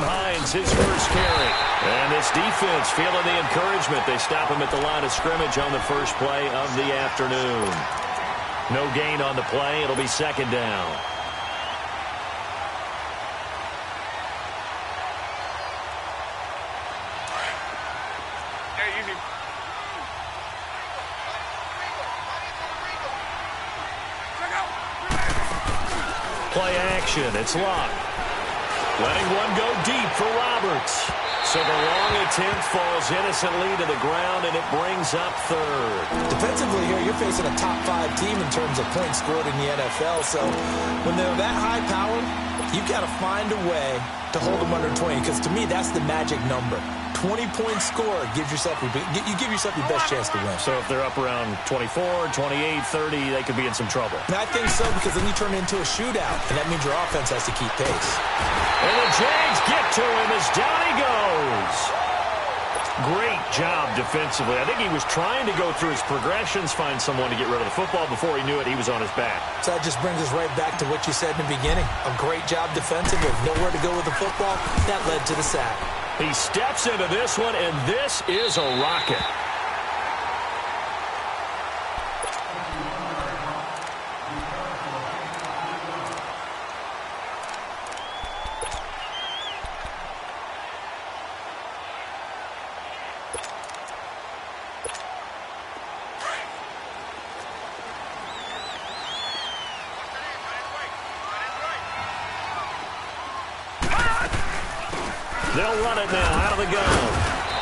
Hines, his first carry. And this defense feeling the encouragement. They stop him at the line of scrimmage on the first play of the afternoon. No gain on the play. It'll be second down. Play action. It's locked. Letting one go deep for Roberts. So the long attempt falls innocently to the ground, and it brings up third. Defensively here, you're facing a top-5 team in terms of points scored in the NFL. So when they're that high power, you've got to find a way to hold them under 20. Because to me, that's the magic number. 20-point score gives yourself you give yourself your best chance to win. So if they're up around 24, 28, 30, they could be in some trouble. And I think so, because then you turn it into a shootout, and that means your offense has to keep pace. And the Jags get to him as down he goes. Great job defensively. I think he was trying to go through his progressions, find someone to get rid of the football. Before he knew it, he was on his back. So that just brings us right back to what you said in the beginning. A great job defensively. Nowhere to go with the football. That led to the sack. He steps into this one, and this is a rocket. They'll run it now out of the gun.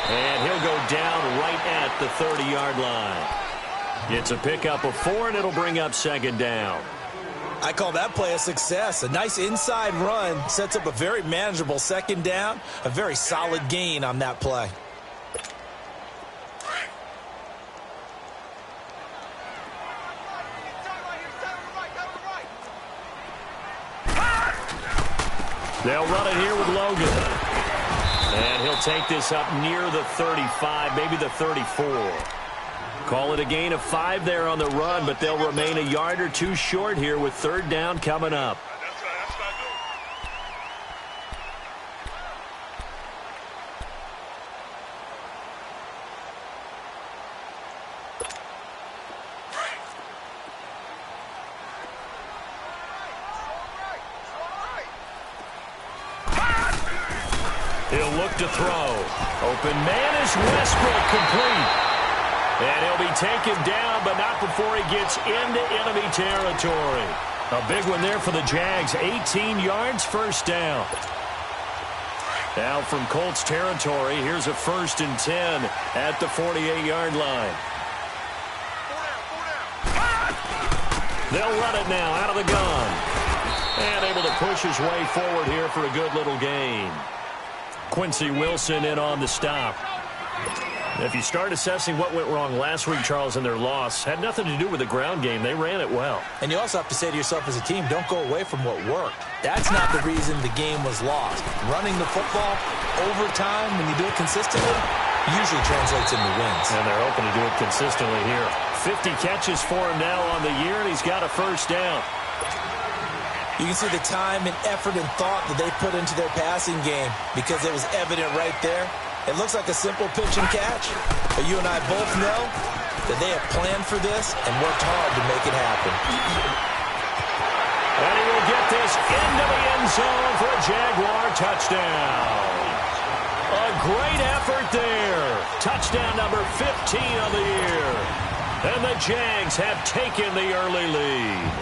And he'll go down right at the 30-yard line. It's a pickup of 4, and it'll bring up second down. I call that play a success. A nice inside run sets up a very manageable second down. A very solid gain on that play. They'll run it here with Logan. And he'll take this up near the 35, maybe the 34. Call it a gain of 5 there on the run, but they'll remain a yard or 2 short here with third down coming up. He'll look to throw. Open man is Westbrook, complete. And he'll be taken down, but not before he gets into enemy territory. A big one there for the Jags. 18 yards, first down. Now from Colts territory, here's a 1st and 10 at the 48-yard line. They'll run it now out of the gun. And able to push his way forward here for a good little gain. Quincy Wilson in on the stop. If you start assessing what went wrong last week, Charles, in their loss, had nothing to do with the ground game. They ran it well. And you also have to say to yourself as a team, don't go away from what worked. That's not the reason the game was lost. Running the football over time, when you do it consistently, usually translates into wins. And they're hoping to do it consistently here. 50 catches for him now on the year, and he's got a first down. You can see the time and effort and thought that they put into their passing game because it was evident right there. It looks like a simple pitch and catch, but you and I both know that they have planned for this and worked hard to make it happen. And he will get this into the end zone for a Jaguar touchdown. A great effort there. Touchdown number 15 of the year. And the Jags have taken the early lead.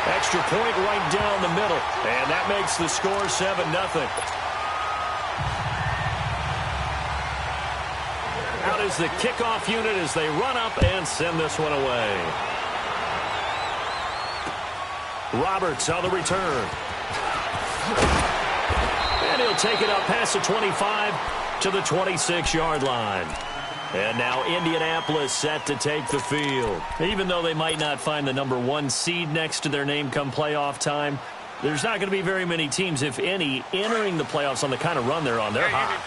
Extra point right down the middle, and that makes the score 7-0. Out is the kickoff unit as they run up and send this one away. Roberts on the return. And he'll take it up past the 25 to the 26-yard line. And now Indianapolis set to take the field. Even though they might not find the number 1 seed next to their name come playoff time, there's not going to be very many teams, if any, entering the playoffs on the kind of run they're on. They're hot.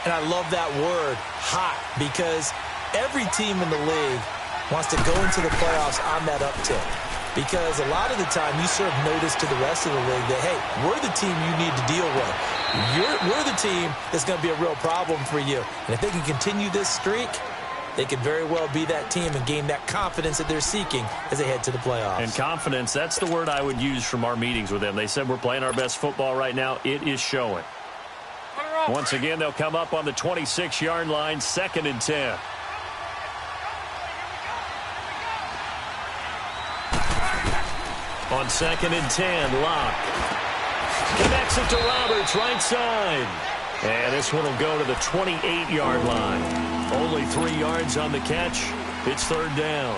And I love that word, hot, because every team in the league wants to go into the playoffs on that uptick. because a lot of the time you serve notice to the rest of the league that, hey, we're the team you need to deal with. We're the team that's going to be a real problem for you. And if they can continue this streak, they could very well be that team and gain that confidence that they're seeking as they head to the playoffs. And confidence, that's the word I would use from our meetings with them. They said we're playing our best football right now. It is showing. Once again, they'll come up on the 26-yard line, 2nd and 10. On 2nd and 10, Locke connects it to Roberts, right side. And this one will go to the 28-yard line. Only 3 yards on the catch. It's 3rd down.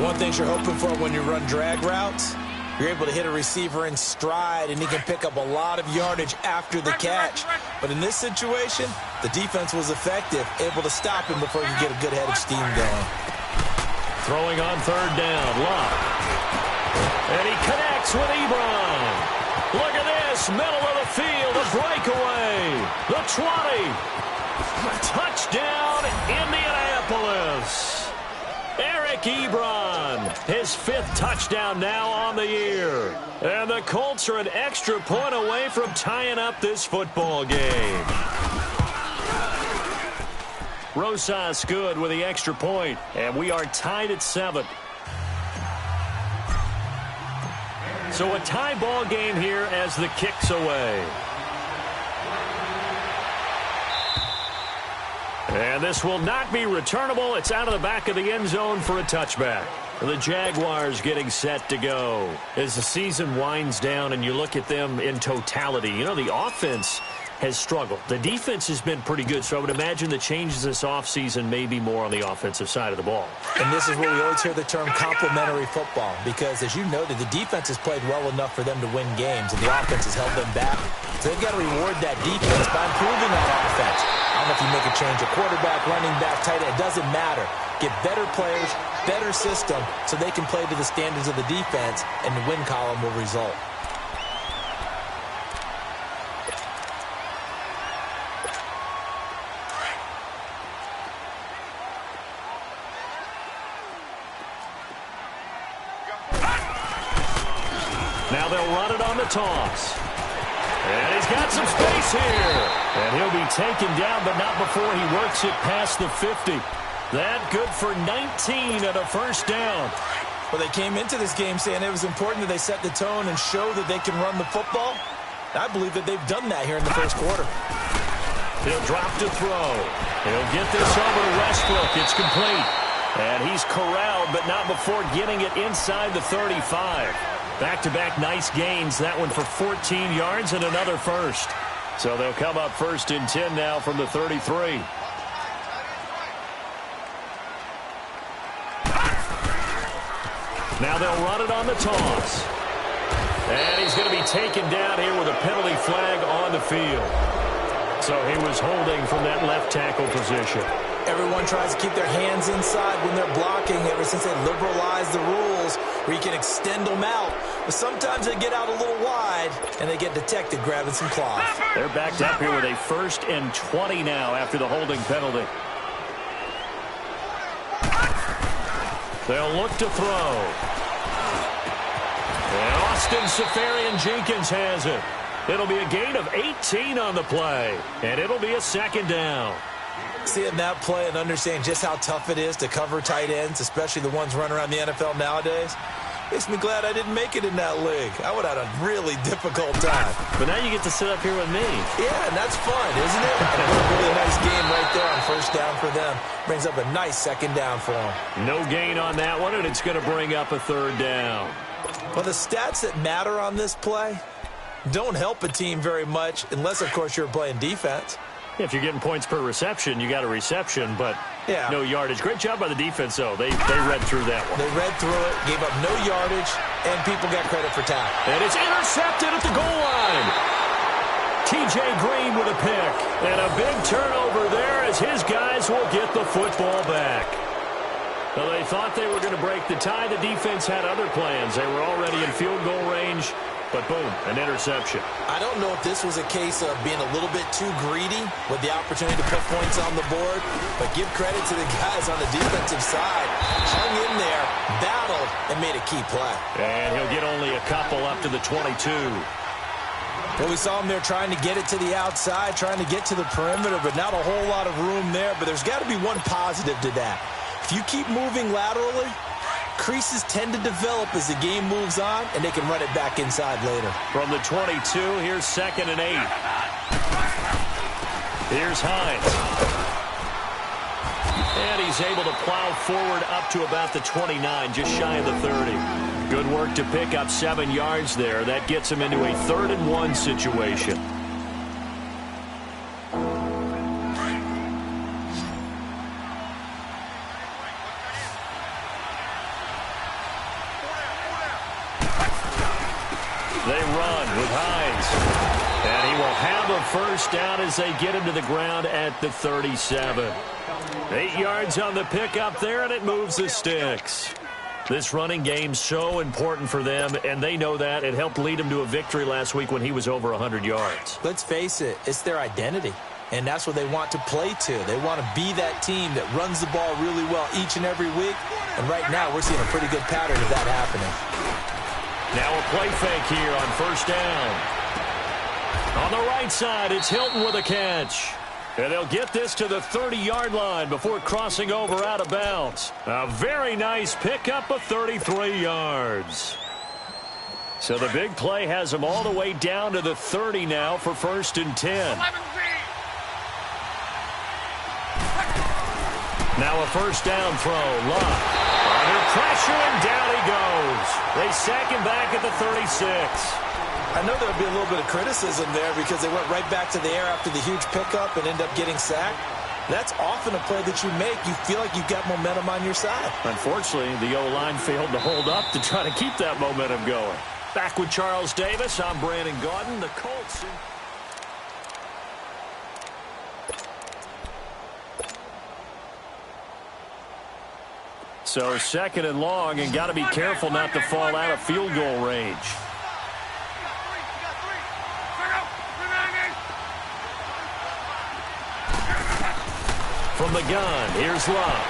One thing you're hoping for when you run drag routes, you're able to hit a receiver in stride, and he can pick up a lot of yardage after the catch. But in this situation, the defense was effective, able to stop him before he could get a good head of steam going. Throwing on 3rd down, Locke. And he connects with Ebron. Look at this, middle of the field, a breakaway. The 20. Touchdown, Indianapolis. Eric Ebron, his 5th touchdown now on the year. And the Colts are an extra point away from tying up this football game. Rosas good with the extra point, and we are tied at 7. So a tie ball game here as the kick's away. And this will not be returnable. It's out of the back of the end zone for a touchback. The Jaguars getting set to go. As the season winds down and you look at them in totality, you know, the offense has struggled. The defense has been pretty good, so I would imagine the changes this offseason may be more on the offensive side of the ball. And this is where we always hear the term complementary football, because as you noted, the defense has played well enough for them to win games, and the offense has held them back. So they've got to reward that defense by improving that offense. I don't know if you make a change at quarterback, running back, tight end, it doesn't matter. Get better players, better system, so they can play to the standards of the defense, and the win column will result. Now they'll run it on the toss. And he's got some space here. And he'll be taken down, but not before he works it past the 50. That good for 19 and a 1st down. Well, they came into this game saying it was important that they set the tone and show that they can run the football. I believe that they've done that here in the 1st quarter. He'll drop to throw. He'll get this over to Westbrook. It's complete. And he's corralled, but not before getting it inside the 35. Back-to-back nice gains. That one for 14 yards and another 1st. So they'll come up 1st and 10 now from the 33. Now they'll run it on the toss. And he's going to be taken down here with a penalty flag on the field. So he was holding from that left tackle position. Everyone tries to keep their hands inside when they're blocking ever since they liberalized the rules where you can extend them out. But sometimes they get out a little wide and they get detected grabbing some cloth. They're backed up here with a 1st and 20 now after the holding penalty. They'll look to throw. And Austin Seferian-Jenkins has it. It'll be a gain of 18 on the play, and it'll be a 2nd down. Seeing that play and understanding just how tough it is to cover tight ends, especially the ones running around the NFL nowadays, makes me glad I didn't make it in that league. I would have had a really difficult time. But now you get to sit up here with me. Yeah, and that's fun, isn't it? And a really nice game right there on 1st down for them. Brings up a nice 2nd down for them. No gain on that one, and it's going to bring up a 3rd down. Well, the stats that matter on this play don't help a team very much unless, of course, you're playing defense. If you're getting points per reception, you got a reception, but no yardage. Great job by the defense, though. They read through that one. They read through it, gave up no yardage, and people got credit for tackle. And it's intercepted at the goal line. T.J. Green with a pick. And a big turnover there as his guys will get the football back. Well, they thought they were going to break the tie. The defense had other plans. They were already in field goal range. but boom, an interception. I don't know if this was a case of being a little bit too greedy with the opportunity to put points on the board, but give credit to the guys on the defensive side. Hung in there, battled, and made a key play. And he'll get only a couple up to the 22. Well, we saw him there trying to get it to the outside, trying to get to the perimeter, but not a whole lot of room there. But there's got to be one positive to that. If you keep moving laterally, creases tend to develop as the game moves on, and they can run it back inside later. From the 22, here's 2nd and 8. Here's Hines. And he's able to plow forward up to about the 29, just shy of the 30. Good work to pick up 7 yards there. That gets him into a 3rd and 1 situation. They run with Hines. And he will have a first down as they get him to the ground at the 37. 8 yards on the pickup there, and it moves the sticks. This running game so important for them, and they know that. It helped lead them to a victory last week when he was over 100 yards. Let's face it, it's their identity, and that's what they want to play to. They want to be that team that runs the ball really well each and every week, and right now we're seeing a pretty good pattern of that happening. Now a play fake here on first down. On the right side, it's Hilton with a catch. And they'll get this to the 30-yard line before crossing over out of bounds. A very nice pickup of 33 yards. So the big play has them all the way down to the 30 now for 1st and 10. Now a first down throw. Love. Under pressure, and down he goes. They sack him back at the 36. I know there'll be a little bit of criticism there because they went right back to the air after the huge pickup and end up getting sacked. That's often a play that you make. You feel like you've got momentum on your side. Unfortunately, the O-line failed to hold up to try to keep that momentum going. Back with Charles Davis, I'm Brandon Gaudin. The Colts. So 2nd and long, and got to be careful not to fall out of field goal range. From the gun, here's Love.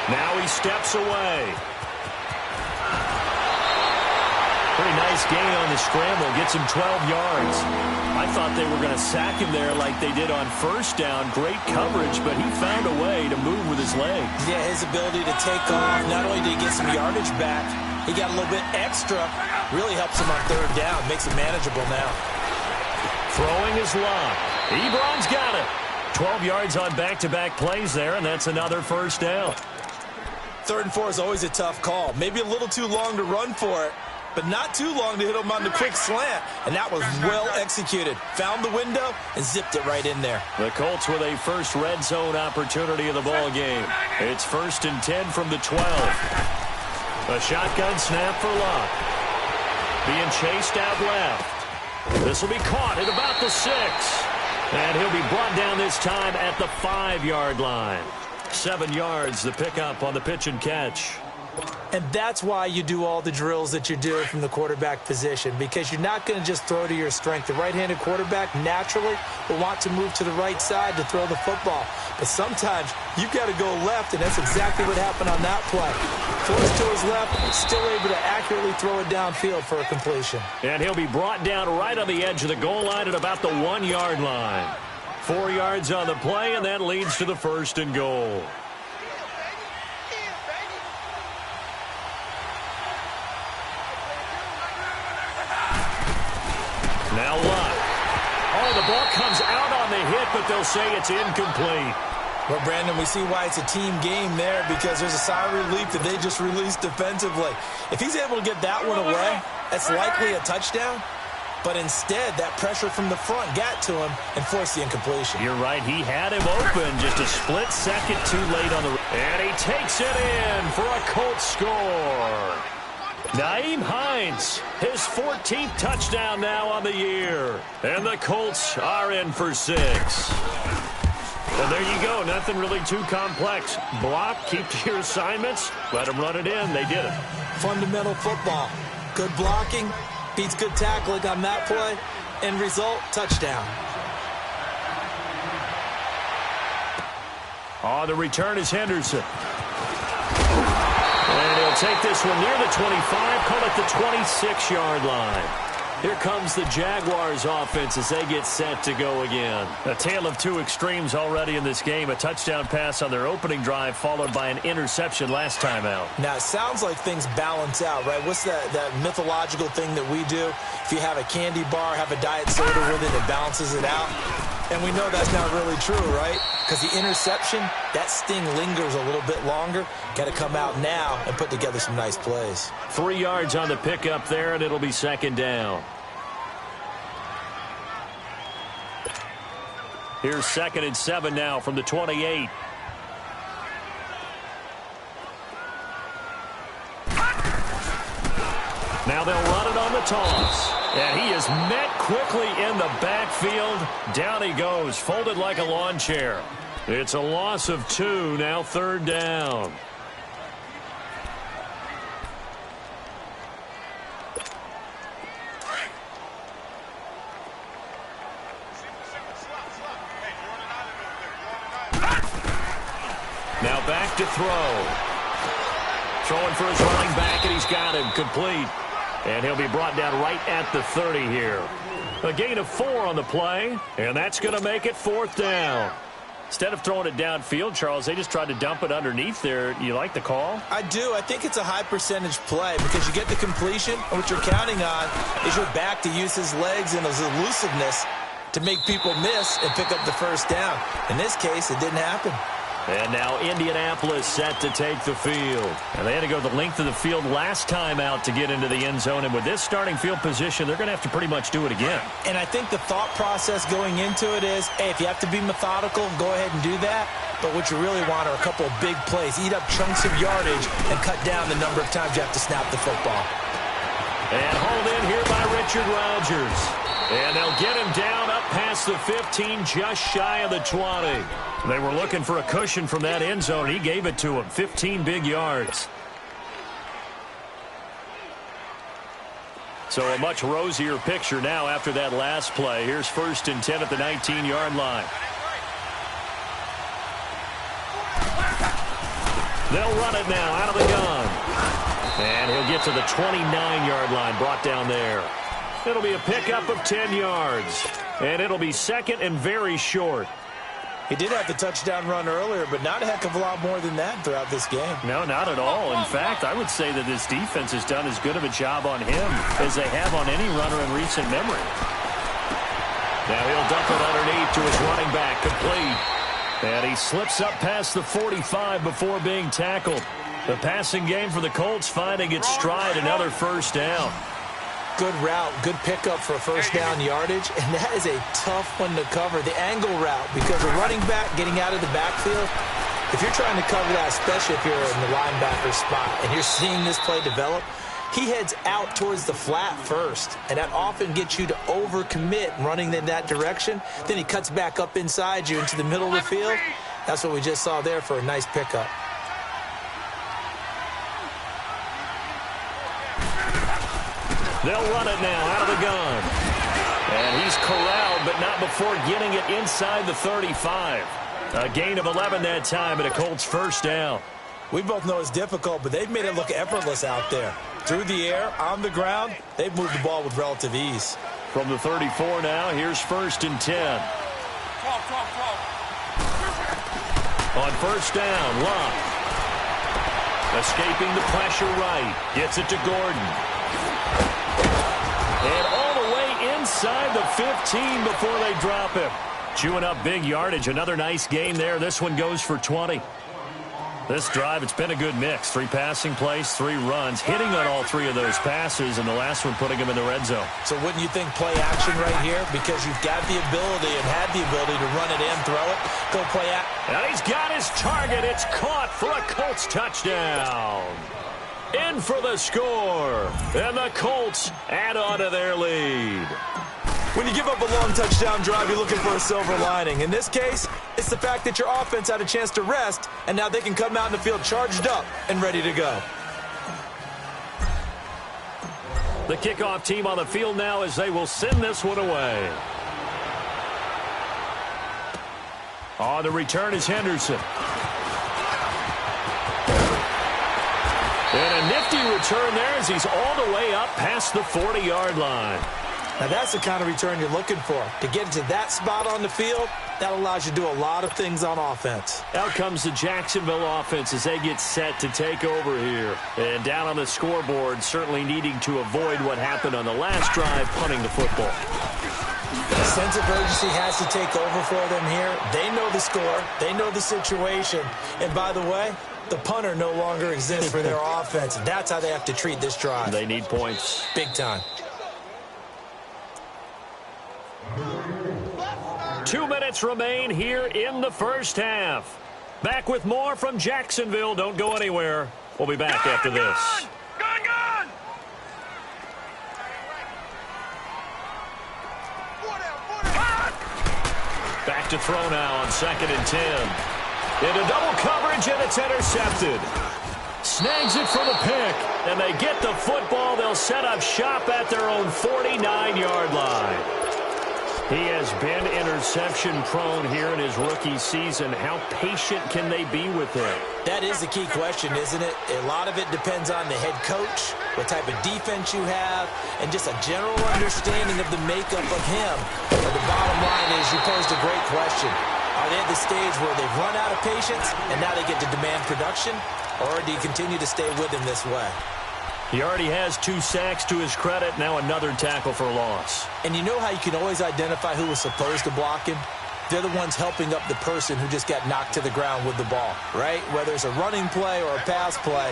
Now he steps away. Pretty nice gain on the scramble. Gets him 12 yards. I thought they were going to sack him there like they did on first down. Great coverage, but he found a way to move with his legs. Yeah, his ability to take off. Not only did he get some yardage back, he got a little bit extra. Really helps him on 3rd down. Makes it manageable now. Throwing is Love. Ebron's got it. 12 yards on back-to-back plays there, and that's another first down. 3rd and 4 is always a tough call. Maybe a little too long to run for it, but not too long to hit him on the quick slant. And that was well executed. Found the window and zipped it right in there. The Colts with a first red zone opportunity of the ball game. It's 1st and 10 from the 12. A shotgun snap for Love. Being chased out left. This will be caught at about the 6. And he'll be brought down this time at the 5-yard line. 7 yards, the pickup on the pitch and catch. And that's why you do all the drills that you do from the quarterback position, because you're not going to just throw to your strength. The right-handed quarterback naturally will want to move to the right side to throw the football. But sometimes you've got to go left, and that's exactly what happened on that play. Forced to his left, still able to accurately throw it downfield for a completion. And he'll be brought down right on the edge of the goal line at about the 1-yard line. 4 yards on the play, and that leads to the 1st and goal. Now Love. Oh, the ball comes out on the hit, but they'll say it's incomplete. Well, Brandon, we see why it's a team game there, because there's a sigh of relief that they just released defensively. If he's able to get that one away, that's likely a touchdown. But instead, that pressure from the front got to him and forced the incompletion. You're right. He had him open just a split second too late on the... And he takes it in for a Colts score. Nyheim Hines, his 14th touchdown now on the year. And the Colts are in for 6. And there you go. Nothing really too complex. Block, keep to your assignments, let them run it in. They did it. Fundamental football. Good blocking beats good tackling on that play. End result, touchdown. On the return is Henderson. And he'll take this one near the 25, call it the 26-yard line. Here comes the Jaguars offense as they get set to go again. A tale of two extremes already in this game. A touchdown pass on their opening drive followed by an interception last time out. Now, it sounds like things balance out, right? What's that mythological thing that we do? If you have a candy bar, have a diet soda with it, it balances it out. And we know that's not really true, right? Because the interception, that sting lingers a little bit longer. Got to come out now and put together some nice plays. 3 yards on the pickup there, and it'll be second down. Here's 2nd and 7 now from the 28. Now they'll run it on the toss. And he is met quickly in the backfield. Down he goes, folded like a lawn chair. It's a loss of 2, now 3rd down. Now back to throw. Throwing for his running back, and he's got him complete. And he'll be brought down right at the 30 here. A gain of 4 on the play, and that's going to make it 4th down. Instead of throwing it downfield, Charles, they just tried to dump it underneath there. You like the call? I do. I think it's a high percentage play because you get the completion, and what you're counting on is your back to use his legs and his elusiveness to make people miss and pick up the 1st down. In this case, it didn't happen. And now Indianapolis set to take the field. And they had to go the length of the field last time out to get into the end zone. And with this starting field position, they're going to have to pretty much do it again. And I think the thought process going into it is, hey, if you have to be methodical, go ahead and do that. But what you really want are a couple of big plays. Eat up chunks of yardage and cut down the number of times you have to snap the football. And hauled in here by Richard Rodgers. And they'll get him down up past the 15, just shy of the 20. They were looking for a cushion from that end zone. He gave it to him, 15 big yards. So a much rosier picture now after that last play. Here's 1st and 10 at the 19-yard line. They'll run it now out of the gun. And he'll get to the 29-yard line, brought down there. It'll be a pickup of 10 yards. And it'll be 2nd and very short. He did have the touchdown run earlier, but not a heck of a lot more than that throughout this game. No, not at all. In fact, I would say that this defense has done as good of a job on him as they have on any runner in recent memory. Now he'll dump it underneath to his running back, complete. And he slips up past the 45 before being tackled. The passing game for the Colts finding its stride, another 1st down. Good route, good pickup for 1st down yardage, and that is a tough one to cover, the angle route, because a running back getting out of the backfield, if you're trying to cover that, especially if you're in the linebacker spot and you're seeing this play develop, he heads out towards the flat first, and that often gets you to overcommit running in that direction. Then he cuts back up inside you into the middle of the field. That's what we just saw there for a nice pickup. They'll run it now out of the gun. And he's corralled, but not before getting it inside the 35. A gain of 11 that time, and a Colts 1st down. We both know it's difficult, but they've made it look effortless out there. Through the air, on the ground, they've moved the ball with relative ease. From the 34 now, here's 1st and 10. On 1st down, Love. Escaping the pressure right. Gets it to Gordon. And all the way inside the 15 before they drop him. Chewing up big yardage. Another nice gain there. This one goes for 20. This drive, it's been a good mix. 3 passing plays, 3 runs, hitting on all 3 of those passes, and the last one putting him in the red zone. So wouldn't you think play action right here? Because you've got the ability and had the ability to run it in, throw it, go play action. And he's got his target. It's caught for a Colts touchdown. In for the score. And the Colts add on to their lead. When you give up a long touchdown drive, you're looking for a silver lining. In this case, it's the fact that your offense had a chance to rest, and now they can come out in the field charged up and ready to go. The kickoff team on the field now as they will send this one away. On the return is Henderson. And a nifty return there as he's all the way up past the 40-yard line. Now that's the kind of return you're looking for. To get into that spot on the field, that allows you to do a lot of things on offense. Out comes the Jacksonville offense as they get set to take over here. And down on the scoreboard, certainly needing to avoid what happened on the last drive, punting the football. A sense of urgency has to take over for them here. They know the score. They know the situation. And by the way, the punter no longer exists for their offense. That's how they have to treat this drive. They need points. Big time. 2 minutes remain here in the first half. Back with more from Jacksonville. Don't go anywhere. We'll be back after this. Gone! Back to throw now on 2nd and 10. Into double coverage, and it's intercepted. Snags it for the pick, and they get the football. They'll set up shop at their own 49-yard line. He has been interception-prone here in his rookie season. How patient can they be with him? That is the key question, isn't it? A lot of it depends on the head coach, what type of defense you have, and just a general understanding of the makeup of him. But the bottom line is you posed a great question. Are they at the stage where they've run out of patience and now they get to demand production? Or do you continue to stay with him this way? He already has 2 sacks to his credit. Now another tackle for loss. And you know how you can always identify who was supposed to block him? They're the ones helping up the person who just got knocked to the ground with the ball, right? Whether it's a running play or a pass play,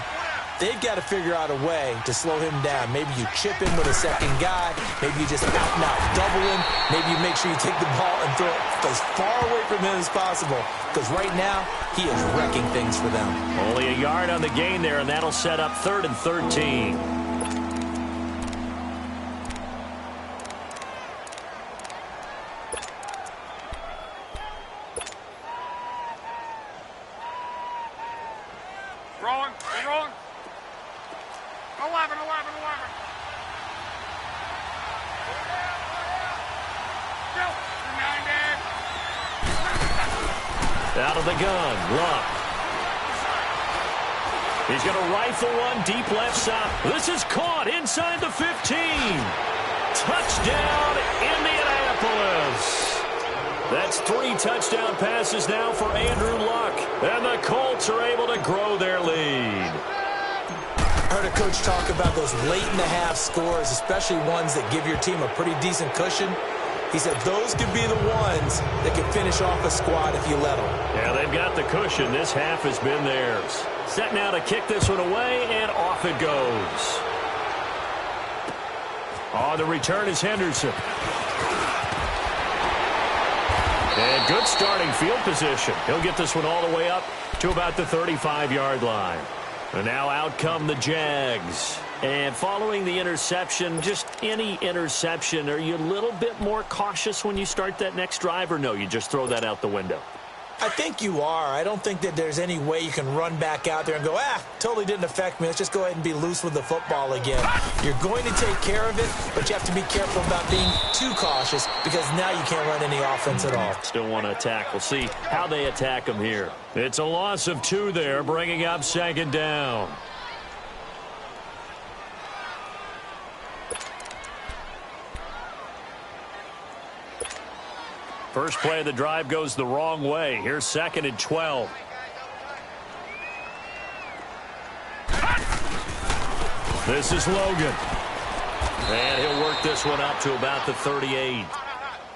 they've got to figure out a way to slow him down. Maybe you chip him with a second guy. Maybe you just out-and-out double him. Maybe you make sure you take the ball and throw it as far away from him as possible. Because right now, he is wrecking things for them. Only a yard on the gain there, and that'll set up 3rd and 13. Rolling. 11. Out of the gun, Luck. He's going to rifle one deep left side. This is caught inside the 15. Touchdown, Indianapolis. That's 3 touchdown passes now for Andrew Luck. And the Colts are able to grow their lead. I heard a coach talk about those late-in-the-half scores, especially ones that give your team a pretty decent cushion. He said those could be the ones that can finish off a squad if you let them. Yeah, they've got the cushion. This half has been theirs. Set now to kick this one away, and off it goes. On the return is Henderson. And good starting field position. He'll get this one all the way up to about the 35-yard line. And now out come the Jags. And following the interception, just any interception, are you a little bit more cautious when you start that next drive, or no, you just throw that out the window? I think you are. I don't think that there's any way you can run back out there and go, totally didn't affect me. Let's just go ahead and be loose with the football again. You're going to take care of it, but you have to be careful about being too cautious because now you can't run any offense at all. Still want to attack. We'll see how they attack them here. It's a loss of 2 there, bringing up 2nd down. First play of the drive goes the wrong way. Here's 2nd and 12. This is Logan. And he'll work this one up to about the 38.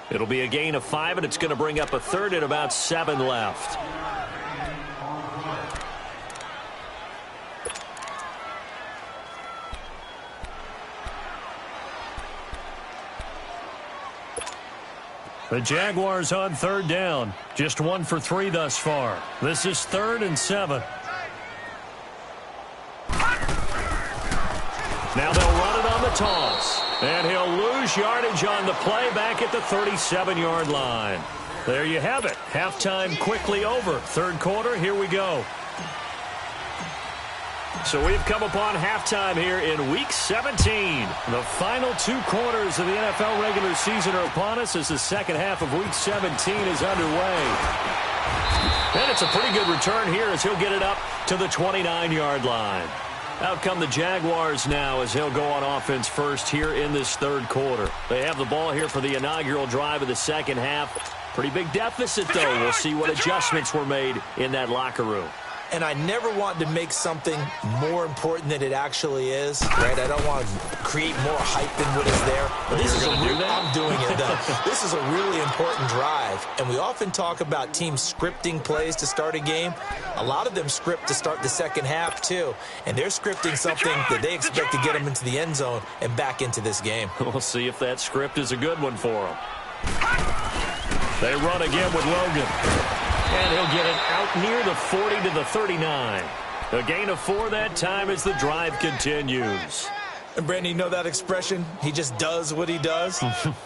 It'll be a gain of 5, and it's going to bring up a 3rd and about 7 left. The Jaguars on 3rd down. Just 1 for 3 thus far. This is 3rd and 7. Now they'll run it on the toss. And he'll lose yardage on the play back at the 37-yard line. There you have it. Halftime quickly over. 3rd quarter, here we go. So we've come upon halftime here in Week 17. The final 2 quarters of the NFL regular season are upon us as the second half of Week 17 is underway. And it's a pretty good return here as he'll get it up to the 29-yard line. Out come the Jaguars now as he'll go on offense first here in this third quarter. They have the ball here for the inaugural drive of the second half. Pretty big deficit, though. We'll see what adjustments were made in that locker room. And I never want to make something more important than it actually is, right? I don't want to create more hype than what is there. But this is I'm doing it, though. This is a really important drive. And we often talk about teams scripting plays to start a game. A lot of them script to start the second half, too. And they're scripting something that they expect to get them into the end zone and back into this game. We'll see if that script is a good one for them. They run again with Logan. And he'll get it out near the 40 to the 39. A gain of 4 that time as the drive continues. And, Brandon, you know that expression? He just does what he does?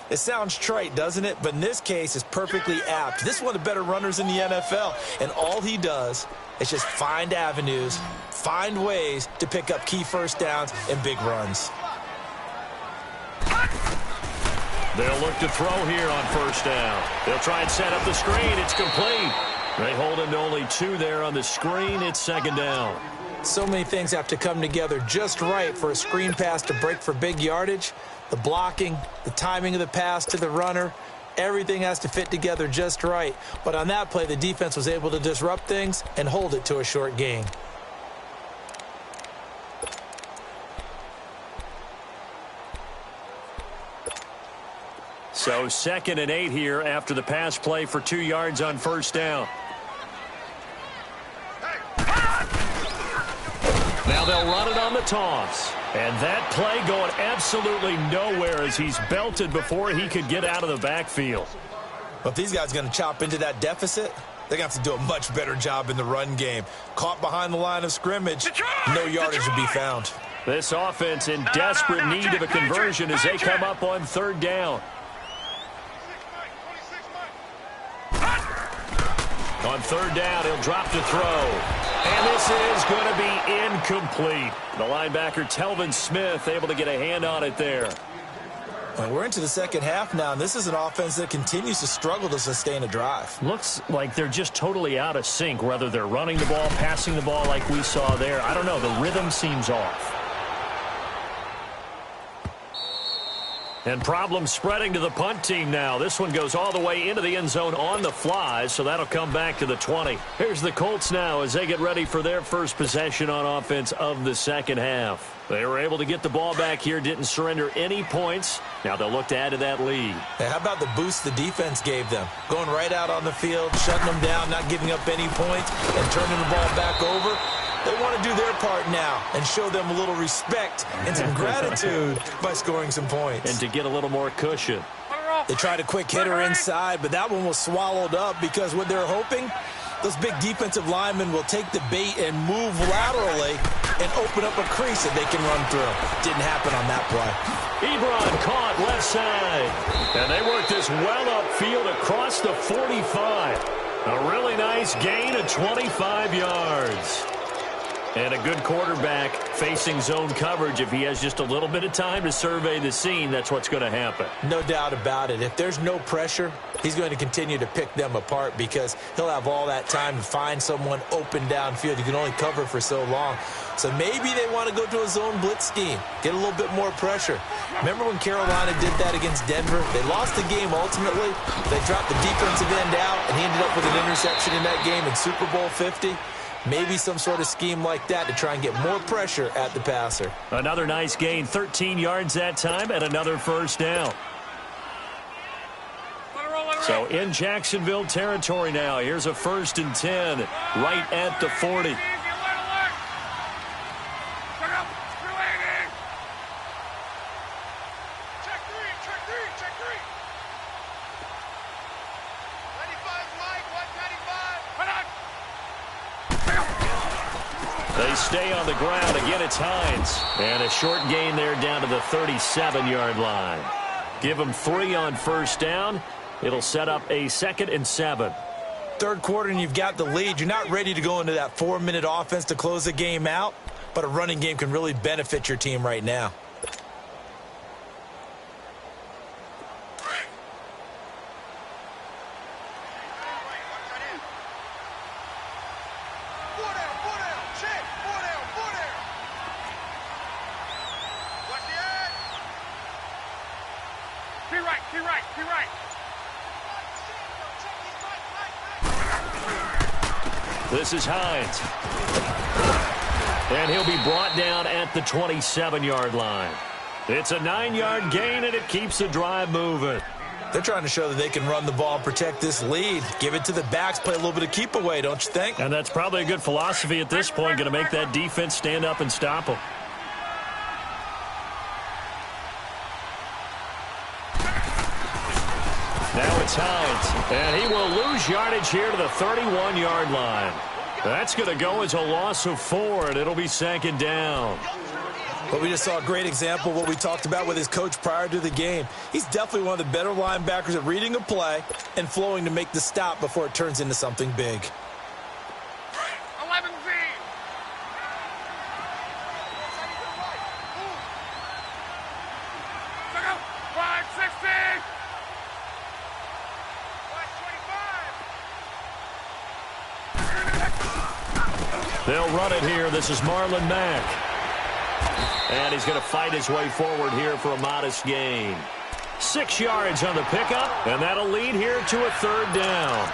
It sounds trite, doesn't it? But in this case, it's perfectly apt. This is one of the better runners in the NFL. And all he does is just find avenues, find ways to pick up key first downs and big runs. They'll look to throw here on first down. They'll try and set up the screen. It's complete. They hold him to only 2 there on the screen. It's second down. So many things have to come together just right for a screen pass to break for big yardage. The blocking, the timing of the pass to the runner, everything has to fit together just right. But on that play, the defense was able to disrupt things and hold it to a short gain. So 2nd and 8 here after the pass play for 2 yards on first down. Now they'll run it on the toss. And that play going absolutely nowhere as he's belted before he could get out of the backfield. Well, if these guys are going to chop into that deficit, they're going to have to do a much better job in the run game. Caught behind the line of scrimmage, no yardage to be found. This offense in desperate need of a conversion as they come up on third down. On third down, he'll drop to throw. And this is going to be incomplete. The linebacker, Telvin Smith, able to get a hand on it there. Well, we're into the second half now, and this is an offense that continues to struggle to sustain a drive. Looks like they're just totally out of sync, whether they're running the ball, passing the ball like we saw there. I don't know. The rhythm seems off. And problems spreading to the punt team now. This one goes all the way into the end zone on the fly, so that'll come back to the 20. Here's the Colts now as they get ready for their first possession on offense of the second half. They were able to get the ball back here, didn't surrender any points. Now they'll look to add to that lead. Hey, how about the boost the defense gave them? Going right out on the field, shutting them down, not giving up any points, and turning the ball back over. They want to do their part now and show them a little respect and some gratitude by scoring some points. And to get a little more cushion. They tried a quick hitter inside, but that one was swallowed up because what they're hoping, those big defensive linemen will take the bait and move laterally and open up a crease that they can run through. Didn't happen on that play. Ebron caught left side. And they work this well upfield across the 45. A really nice gain of 25 yards. And a good quarterback facing zone coverage. If he has just a little bit of time to survey the scene, that's what's going to happen. No doubt about it. If there's no pressure, he's going to continue to pick them apart because he'll have all that time to find someone open downfield. You can only cover for so long. So maybe they want to go to a zone blitz scheme, get a little bit more pressure. Remember when Carolina did that against Denver? They lost the game ultimately. They dropped the defensive end out, and he ended up with an interception in that game in Super Bowl 50. Maybe some sort of scheme like that to try and get more pressure at the passer. Another nice gain, 13 yards that time, and another first down. So in Jacksonville territory now, here's a 1st and 10 right at the 40. They stay on the ground. Again, it's Hines. And a short gain there down to the 37-yard line. Give them 3 on first down. It'll set up a 2nd and 7. Third quarter and you've got the lead. You're not ready to go into that 4-minute offense to close the game out. but a running game can really benefit your team right now. This is Hines. And he'll be brought down at the 27-yard line. It's a 9-yard gain, and it keeps the drive moving. They're trying to show that they can run the ball and protect this lead. Give it to the backs, play a little bit of keep away, don't you think? And that's probably a good philosophy at this point, going to make that defense stand up and stop them. Now it's Hines, and he will lose yardage here to the 31-yard line. That's going to go as a loss of 4, and it'll be second down. But we just saw a great example of what we talked about with his coach prior to the game. He's definitely one of the better linebackers at reading a play and flowing to make the stop before it turns into something big. 11 Z. Look out. 560. They'll run it here. This is Marlon Mack. And he's going to fight his way forward here for a modest gain. 6 yards on the pickup, and that'll lead here to a third down.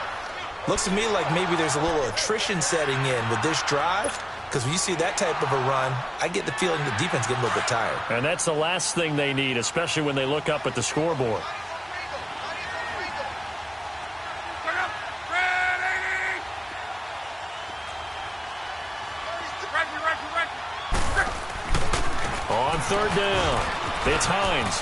Looks to me like maybe there's a little attrition setting in with this drive, because when you see that type of a run, I get the feeling the defense getting a little bit tired. And that's the last thing they need, especially when they look up at the scoreboard. On third down, it's Hines.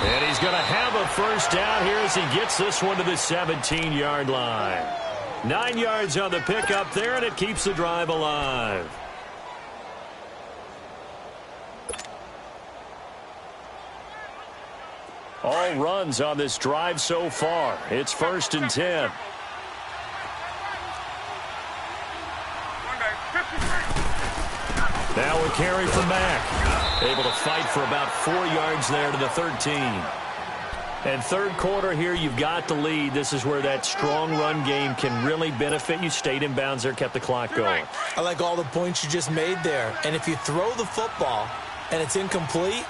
And he's going to have a first down here as he gets this one to the 17-yard line. 9 yards on the pickup there, and it keeps the drive alive. All runs on this drive so far. It's 1st and 10. Now a carry for Mack. Able to fight for about 4 yards there to the 13. And third quarter here, you've got the lead. This is where that strong run game can really benefit you. Stayed in bounds there, kept the clock going. I like all the points you just made there. And if you throw the football and it's incomplete,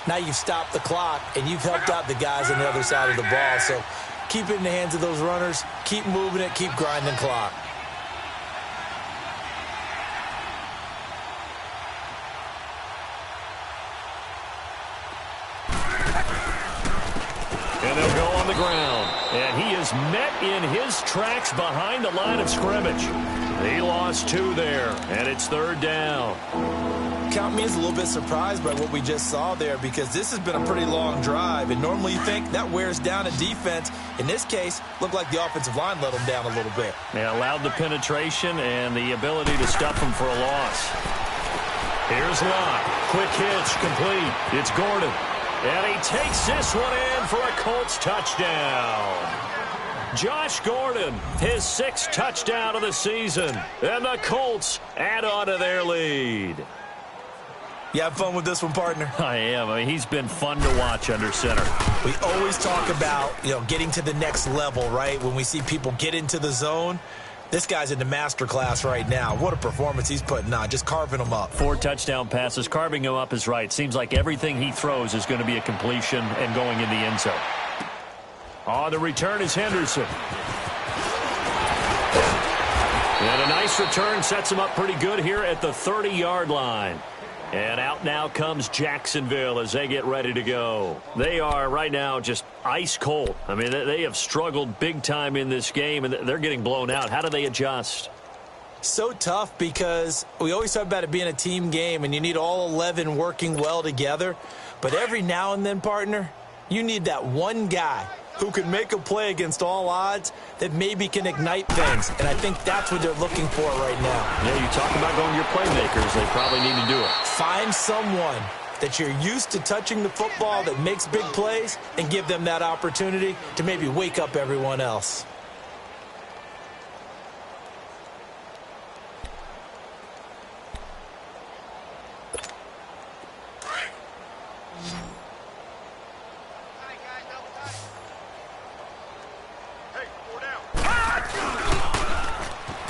now you've stopped the clock and you've helped out the guys on the other side of the ball. So keep it in the hands of those runners. Keep moving it. Keep grinding clock. And they'll go on the ground. And he is met in his tracks behind the line of scrimmage. He lost 2 there, and it's third down. Count me as a little bit surprised by what we just saw there, because this has been a pretty long drive, and normally you think that wears down a defense. In this case, looked like the offensive line let them down a little bit. They allowed the penetration and the ability to stuff them for a loss. Here's Locke. Quick hitch, complete. It's Gordon. And he takes this one in for a Colts touchdown. Josh Gordon, his 6th touchdown of the season. And the Colts add on to their lead. You have fun with this one, partner? I am. I mean, he's been fun to watch under center. We always talk about, getting to the next level, right? When we see people get into the zone. This guy's in the master class right now. What a performance he's putting on, just carving them up. 4 touchdown passes. Carving him up is right. Seems like everything he throws is going to be a completion and going in the end zone. On the return is Henderson. And a nice return sets him up pretty good here at the 30-yard line. And out now comes Jacksonville as they get ready to go. They are right now just ice cold. I mean, they have struggled big time in this game, and they're getting blown out. How do they adjust? So tough, because we always talk about it being a team game, and you need all 11 working well together. But every now and then, partner, you need that one guy who can make a play against all odds that maybe can ignite things. And I think that's what they're looking for right now. Yeah, you talk about going to your playmakers. They probably need to do it. Find someone that you're used to touching the football that makes big plays and give them that opportunity to maybe wake up everyone else.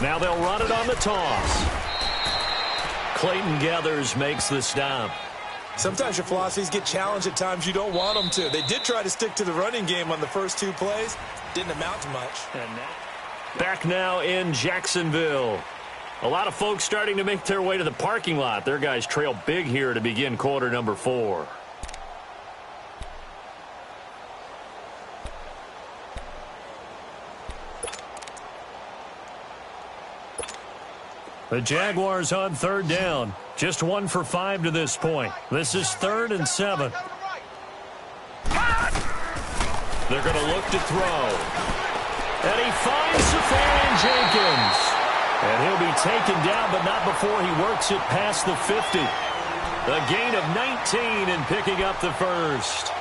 Now they'll run it on the toss. Clayton Gathers makes the stop. Sometimes your philosophies get challenged at times you don't want them to. They did try to stick to the running game on the first 2 plays. Didn't amount to much. Back now in Jacksonville. A lot of folks starting to make their way to the parking lot. Their guys trail big here to begin quarter number 4. The Jaguars on 3rd down. Just 1 for 5 to this point. This is 3rd and 7. They're going to look to throw. And he finds Safarian Jenkins. And he'll be taken down, but not before he works it past the 50. A gain of 19 and picking up the first.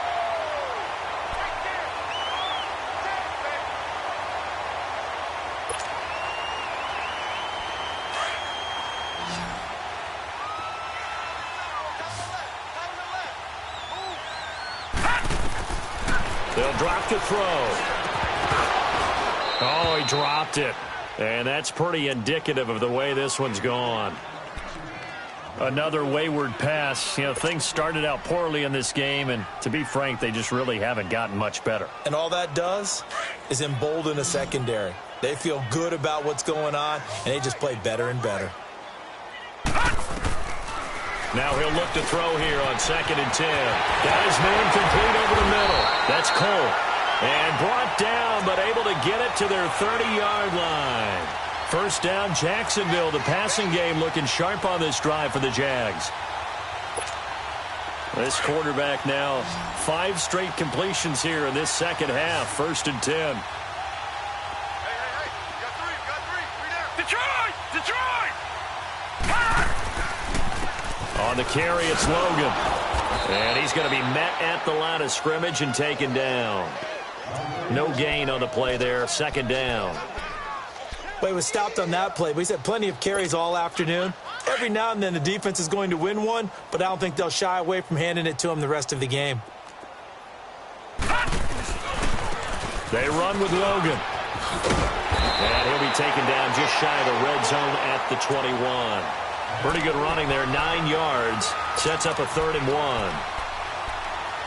They'll drop to throw. Oh, he dropped it. And that's pretty indicative of the way this one's gone. Another wayward pass. You know, things started out poorly in this game, and to be frank, they just really haven't gotten much better. And all that does is embolden a secondary. They feel good about what's going on, and they just play better and better. Now he'll look to throw here on 2nd and 10. Got his man complete over the middle. That's Cole. And brought down, but able to get it to their 30-yard line. First down, Jacksonville. The passing game looking sharp on this drive for the Jags. This quarterback now, 5 straight completions here in this second half. 1st and 10. Hey, got three. Detroit! On the carry, it's Logan. And he's going to be met at the line of scrimmage and taken down. No gain on the play there. 2nd down. Well, he was stopped on that play, but he's had plenty of carries all afternoon. Every now and then the defense is going to win one, but I don't think they'll shy away from handing it to him the rest of the game. They run with Logan. And he'll be taken down just shy of the red zone at the 21. Pretty good running there, 9 yards. Sets up a 3rd and 1.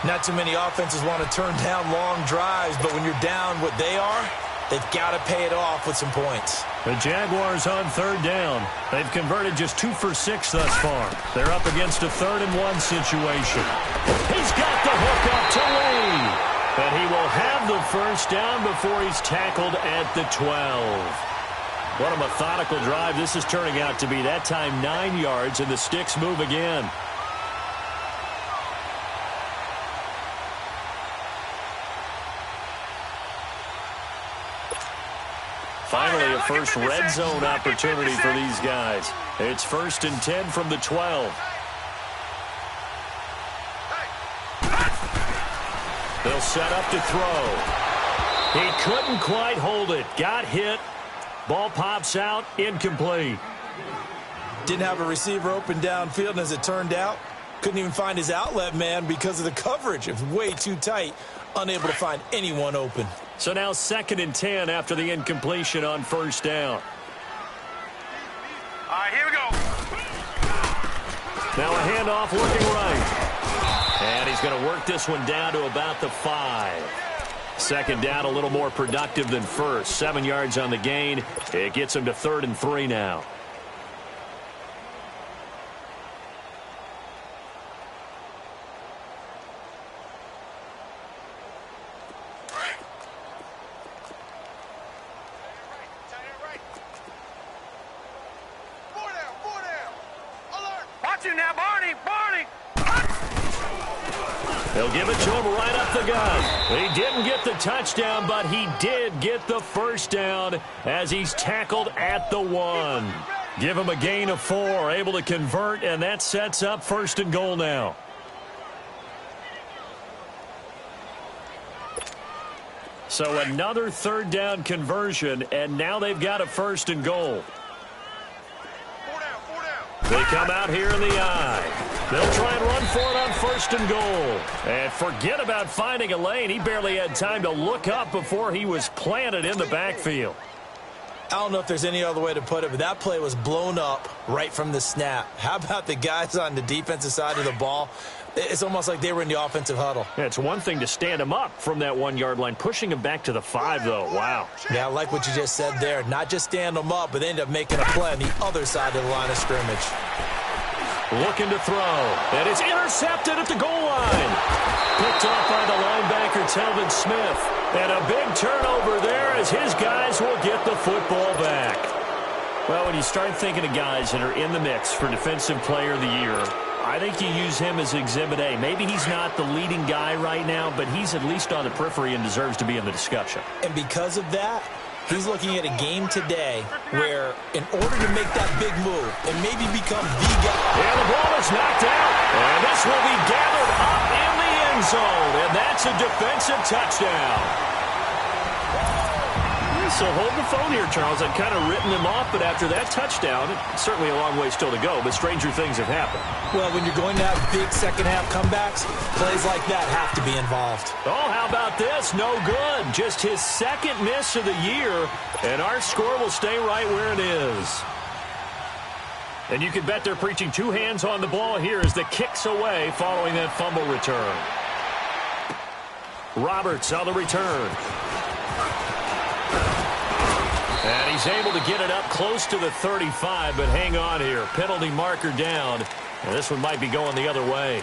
Not too many offenses want to turn down long drives, but when you're down what they are, they've got to pay it off with some points. The Jaguars on 3rd down. They've converted just 2 for 6 thus far. They're up against a 3rd and 1 situation. He's got the hook up to Lee. And he will have the first down before he's tackled at the 12. What a methodical drive this is turning out to be. That time 9 yards, and the sticks move again. Finally, a first red zone opportunity for these guys. It's 1st and 10 from the 12. They'll set up to throw. He couldn't quite hold it. Got hit. Ball pops out, incomplete. Didn't have a receiver open downfield, and as it turned out, couldn't even find his outlet man because of the coverage. It was way too tight, unable to find anyone open. So now 2nd and 10 after the incompletion on 1st down. All right, here we go. Now a handoff looking right. And he's going to work this one down to about the 5. 2nd down, a little more productive than first. 7 yards on the gain. It gets him to 3rd and 3 now. Watch him now, Barney! They'll give it to him right up the gut. He didn't get the touchdown, but he did get the first down as he's tackled at the 1. Give him a gain of 4, able to convert, and that sets up 1st and goal now. So another 3rd down conversion, and now they've got a 1st and goal. They come out here in the eye. They'll try and run for it on 1st and goal. And forget about finding a lane. He barely had time to look up before he was planted in the backfield. I don't know if there's any other way to put it, but that play was blown up right from the snap. How about the guys on the defensive side of the ball? It's almost like they were in the offensive huddle. Yeah, it's one thing to stand him up from that 1 yard line. Pushing him back to the 5, though. Wow. Yeah, I like what you just said there. Not just stand them up, but they end up making a play on the other side of the line of scrimmage. Looking to throw. And it's intercepted at the goal line. Picked off by the linebacker, Telvin Smith. And a big turnover there as his guys will get the football back. Well, when you start thinking of guys that are in the mix for Defensive Player of the Year, I think you use him as Exhibit A. Maybe he's not the leading guy right now, but he's at least on the periphery and deserves to be in the discussion. And because of that, he's looking at a game today where in order to make that big move and maybe become the guy. And the ball is knocked out. And this will be gathered up in the end zone. And that's a defensive touchdown. So hold the phone here, Charles. I've kind of written him off, but after that touchdown, it's certainly a long way still to go, but stranger things have happened. Well, when you're going to have big second-half comebacks, plays like that have to be involved. Oh, how about this? No good. Just his second miss of the year, and our score will stay right where it is. And you can bet they're preaching two hands on the ball here as the kick's away following that fumble return. Roberts on the return. And he's able to get it up close to the 35, but hang on here. Penalty marker down. And this one might be going the other way.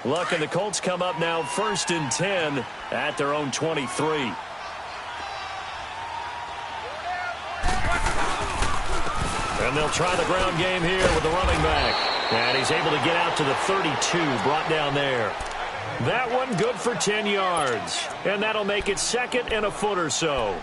Look, and the Colts come up now 1st and 10 at their own 23. And they'll try the ground game here with the running back. And he's able to get out to the 32, brought down there. That one good for 10 yards. And that'll make it 2nd and a foot or so.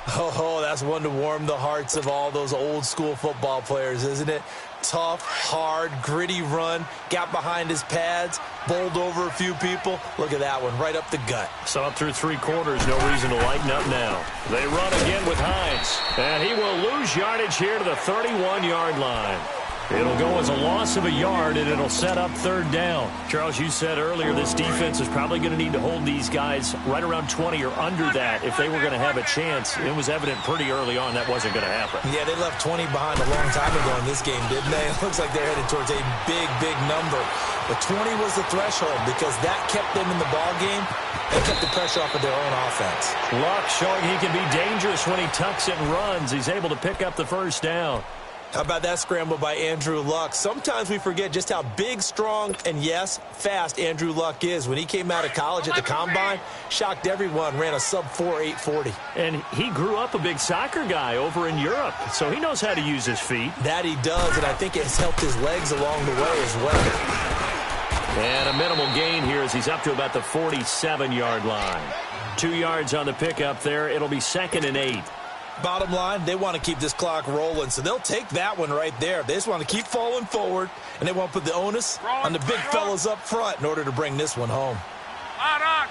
Oh, that's one to warm the hearts of all those old school football players, isn't it? Tough, hard, gritty run. Got behind his pads, bowled over a few people. Look at that one, right up the gut. Saw it through 3 quarters. No reason to lighten up now. They run again with Hines. And he will lose yardage here to the 31-yard line. It'll go as a loss of a yard, and it'll set up 3rd down. Charles, you said earlier this defense is probably going to need to hold these guys right around 20 or under that if they were going to have a chance. It was evident pretty early on that wasn't going to happen. Yeah, they left 20 behind a long time ago in this game, didn't they? It looks like they're headed towards a big, big number. But 20 was the threshold because that kept them in the ball game and kept the pressure off of their own offense. Luck showing he can be dangerous when he tucks it and runs. He's able to pick up the 1st down. How about that scramble by Andrew Luck? Sometimes we forget just how big, strong, and, yes, fast Andrew Luck is. When he came out of college at the Combine, shocked everyone, ran a sub-4 840. And he grew up a big soccer guy over in Europe, so he knows how to use his feet. That he does, and I think it's helped his legs along the way as well. And a minimal gain here as he's up to about the 47-yard line. 2 yards on the pickup there. It'll be 2nd and 8. Bottom line, they want to keep this clock rolling, so they'll take that one right there. They just want to keep falling forward, and they want to put the onus on the big fellas up front in order to bring this one home. On.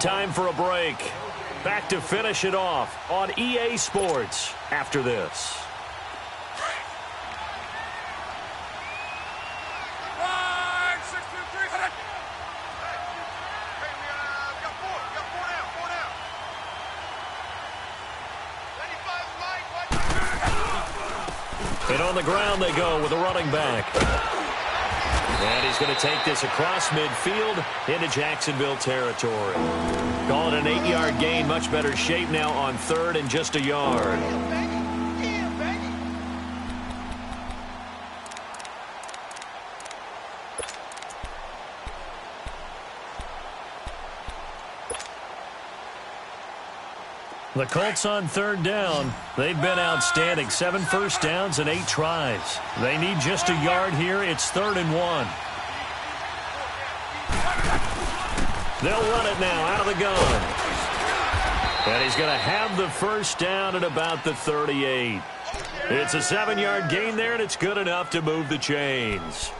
Time for a break. Back to finish it off on EA Sports after this. And on the ground they go with a running back. And he's going to take this across midfield into Jacksonville territory. Call it an 8-yard gain. Much better shape now on 3rd and just a yard. The Colts on 3rd down. They've been outstanding. 7 first downs and 8 tries. They need just a yard here. It's 3rd and 1. They'll run it now out of the gun. And he's going to have the 1st down at about the 38. It's a 7-yard gain there, and it's good enough to move the chains.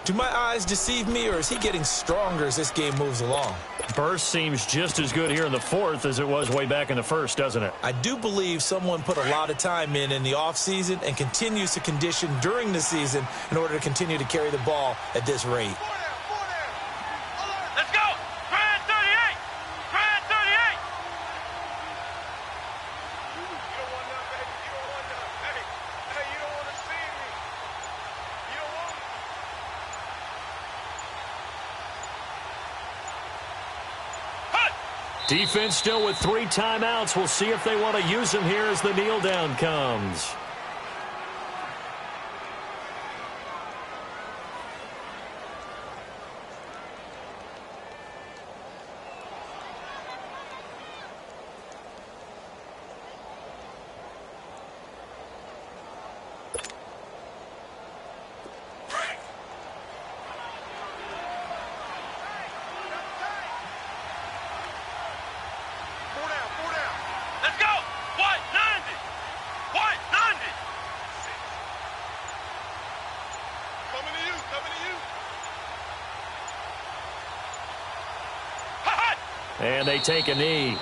Do my eyes deceive me, or is he getting stronger as this game moves along? Burst seems just as good here in the fourth as it was way back in the first, doesn't it? I do believe someone put a lot of time in the offseason and continues to condition during the season in order to continue to carry the ball at this rate. Let's go! Try at 38! Try at 38! You don't want none, baby. You don't want none. Hey, you don't want to see me. You don't want me. Defense still with 3 timeouts. We'll see if they want to use them here as the kneel down comes. Let's go! What? 90! What? 90! Coming to you, coming to you. And they take a knee.